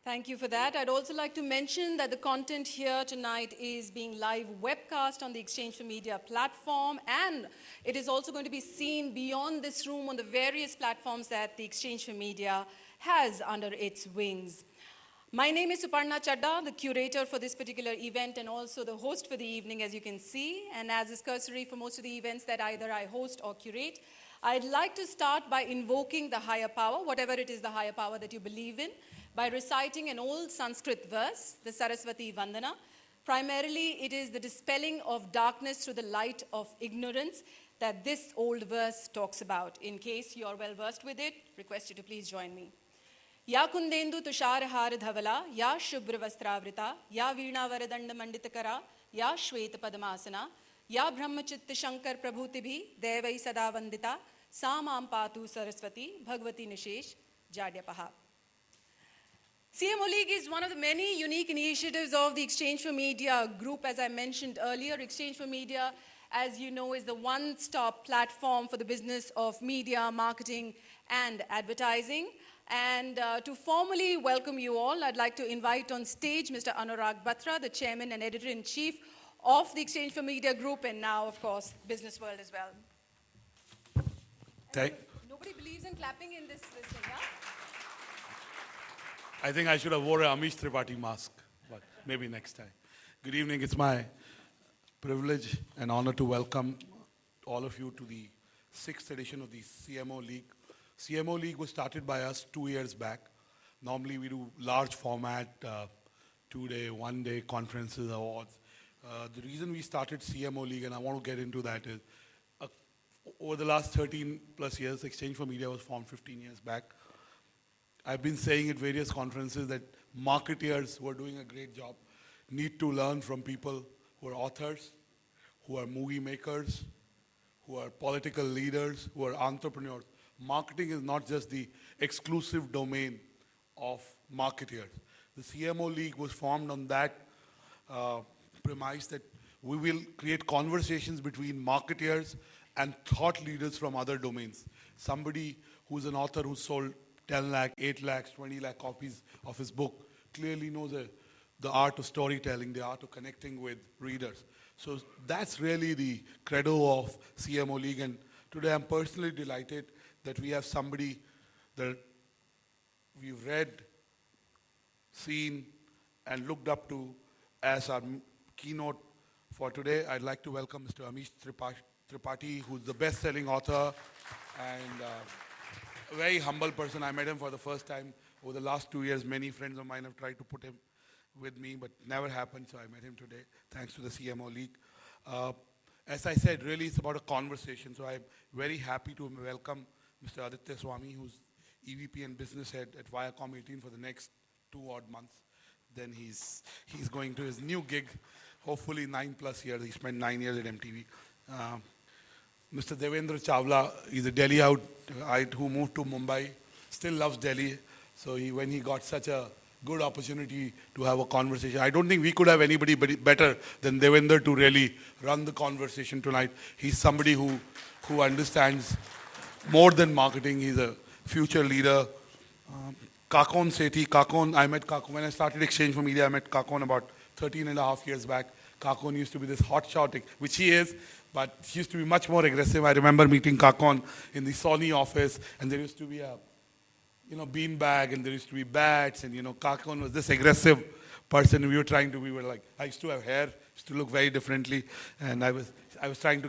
Thank you for that. I'd also like to mention that the content here tonight is being live webcast on the Exchange for Media platform, and it is also going to be seen beyond this room on the various platforms that the Exchange for Media has under its wings. My name is Suparna Chadda, the curator for this particular event and also the host for the evening, as you can see. And as is cursory for most of the events that either I host or curate, I'd like to start by invoking the higher power, whatever it is the higher power that you believe in, by reciting an old Sanskrit verse, the Saraswati Vandana. Primarily, it is the dispelling of darkness through the light of ignorance that this old verse talks about. In case you're well versed with it, request you to please join me. या कुंदेन्दु तुषारहार धवला या शुभ्र वस्त्रावृता या वीणा वरदंड मंडितकरा या श्वेत पद्मासना या ब्रह्मचित्त शंकर प्रभूतिभिः दैवै सदा वंदिता सा मां पातु Saraswati Bhagwati निशेष जाड्यपहा. CMO League is one of the many unique initiatives of the Exchange for Media group. As I mentioned earlier, Exchange for Media, as you know, is the one-stop platform for the business of media, marketing, and advertising. And to formally welcome you all, I'd like to invite on stage Mr. Anurag Batra, the Chairman and Editor-in-Chief of the Exchange for Media Group, and now, of course, Business World as well. Nobody believes in clapping in this thing, yeah? I think I should have wore a Amish Tripathi mask, but maybe next time. Good evening. It's my privilege and honor to welcome all of you to the 6th edition of the CMO League. CMO League was started by us 2 years back. Normally we do large format, 2-day, 1-day conferences, awards. The reason we started CMO League, and I want to get into that, is over the last 13 plus years, Exchange for Media was formed 15 years back. I've been saying at various conferences that marketeers who are doing a great job need to learn from people who are authors, who are movie makers, who are political leaders, who are entrepreneurs. Marketing is not just the exclusive domain of marketeers. The CMO League was formed on that premise that we will create conversations between marketeers and thought leaders from other domains. Somebody who's an author who sold 10 lakh, 8 lakhs, 20 lakh copies of his book clearly knows the art of storytelling, the art of connecting with readers. So that's really the credo of CMO League, and today I'm personally delighted that we have somebody that we've read, seen, and looked up to as our keynote for today. I'd like to welcome Mr. Amish Tripathi, who's the best-selling author and a very humble person. I met him for the first time over the last 2 years. Many friends of mine have tried to put him with me, but never happened, so I met him today, thanks to the CMO League. As I said, really it's about a conversation, so I'm very happy to welcome Mr. Aditya Swami, who's EVP and Business Head at Viacom 18 for the next 2 odd months. Then he's going to his new gig, hopefully 9+ years. He spent 9 years at MTV. Mr. Devendra Chawla, he's a Delhiite who moved to Mumbai, still loves Delhi. So when he got such a good opportunity to have a conversation, I don't think we could have anybody better than Devendra to really run the conversation tonight. He's somebody who understands more than marketing. He's a future leader. Kakon Sethi. I met Kakon when I started Exchange for Media. I met Kakon about 13.5 years back. Kakon used to be this hotshot, which he is, but he used to be much more aggressive. I remember meeting Kakon in the Sony office, and there used to be a beanbag, and there used to be bats, and Kakon was this aggressive person. We were like, I used to have hair, used to look very differently, and I was trying to